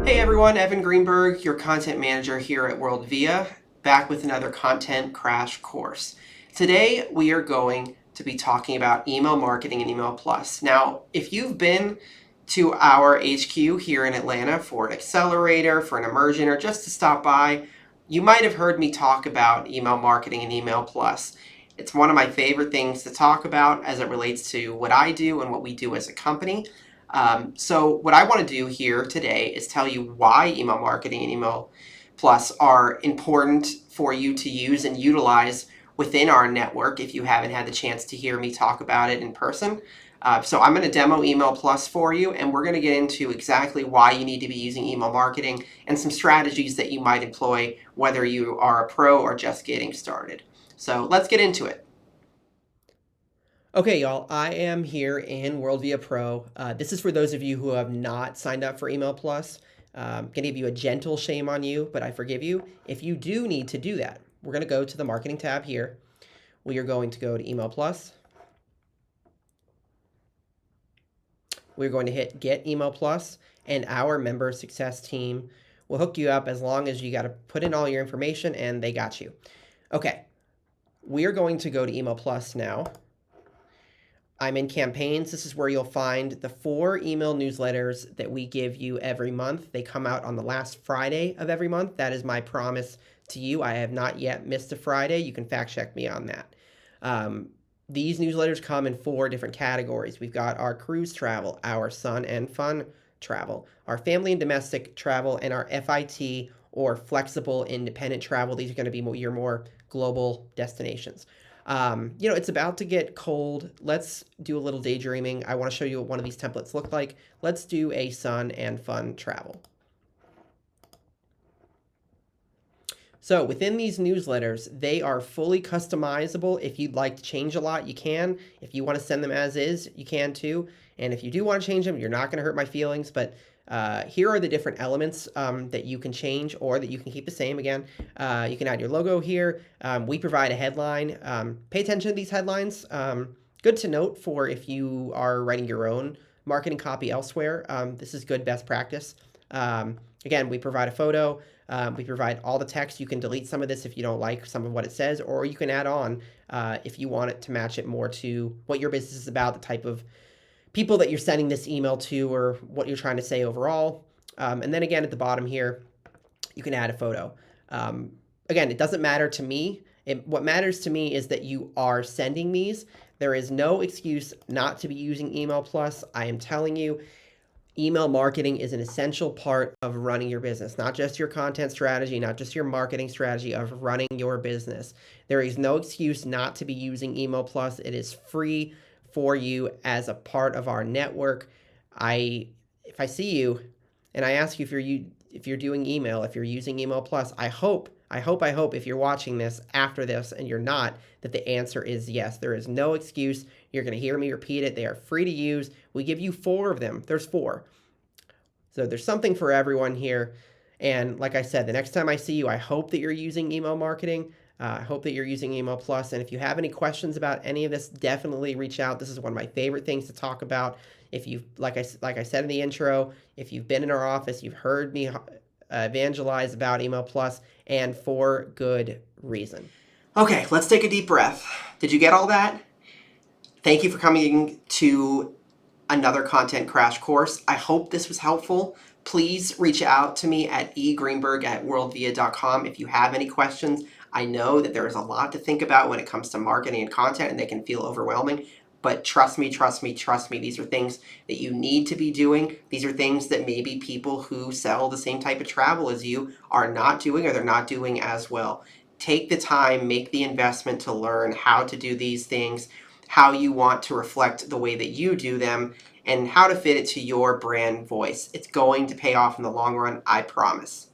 Hey everyone, Evan Greenberg, your content manager here at WorldVia, back with another content crash course. Today we are going to be talking about email marketing and email plus. Now, if you've been to our HQ here in Atlanta for an accelerator, for an immersion, or just to stop by, you might have heard me talk about email marketing and email plus. It's one of my favorite things to talk about as it relates to what I do and what we do as a company. So what I want to do here today is tell you why email marketing and email plus are important for you to use and utilize within our network if you haven't had the chance to hear me talk about it in person. So I'm going to demo email plus for you, and we're going to get into exactly why you need to be using email marketing and some strategies that you might employ whether you are a pro or just getting started. So let's get into it. Okay, y'all, I am here in WorldVia Pro. This is for those of you who have not signed up for Email Plus. I'm going to give you a gentle shame on you, but I forgive you. If you do need to do that, we're going to go to the Marketing tab here. We are going to go to Email Plus. We're going to hit Get Email Plus, and our member success team will hook you up as long as you got to put in all your information, and they got you. Okay, we are going to go to Email Plus now. I'm in campaigns. This is where you'll find the 4 email newsletters that we give you every month. They come out on the last Friday of every month. That is my promise to you. I have not yet missed a Friday. You can fact check me on that. These newsletters come in 4 different categories. We've got our cruise travel, our sun and fun travel, our family and domestic travel, and our FIT or flexible independent travel. These are going to be your more global destinations. It's about to get cold. Let's do a little daydreaming. I want to show you what one of these templates look like. Let's do a sun and fun travel. So within these newsletters, they are fully customizable. If you'd like to change a lot, you can. If you want to send them as is, you can too. And if you do want to change them, you're not going to hurt my feelings, but here are the different elements that you can change or that you can keep the same. Again, you can add your logo here. We provide a headline. Pay attention to these headlines. Good to note for if you are writing your own marketing copy elsewhere. This is good best practice. Again, we provide a photo. We provide all the text. You can delete some of this if you don't like some of what it says, or you can add on if you want it to match it more to what your business is about, the type of people that you're sending this email to, or what you're trying to say overall. And then again, at the bottom here, you can add a photo. Again, it doesn't matter to me. What matters to me is that you are sending these. There is no excuse not to be using Email Plus. I am telling you, email marketing is an essential part of running your business, not just your content strategy, not just your marketing strategy, of running your business. There is no excuse not to be using Email Plus. It is free for you as a part of our network. If I see you and I ask you if you're doing email, if you're using Email Plus, I hope if you're watching this after this and you're not, that the answer is yes. There is no excuse. You're going to hear me repeat it. They are free to use. We give you 4 of them. There's 4. So there's something for everyone here. And like I said, the next time I see you, I hope that you're using email marketing. I hope that you're using Email Plus. And if you have any questions about any of this, definitely reach out. This is one of my favorite things to talk about. If you've, like I said in the intro, if you've been in our office, you've heard me evangelize about Email Plus, and for good reason. Okay, let's take a deep breath. Did you get all that? Thank you for coming to another content crash course. I hope this was helpful. Please reach out to me at egreenberg@worldvia.com if you have any questions. I know that there is a lot to think about when it comes to marketing and content, and they can feel overwhelming. But trust me, these are things that you need to be doing. These are things that maybe people who sell the same type of travel as you are not doing, or they're not doing as well. Take the time, make the investment to learn how to do these things, how you want to reflect the way that you do them, and how to fit it to your brand voice. It's going to pay off in the long run, I promise.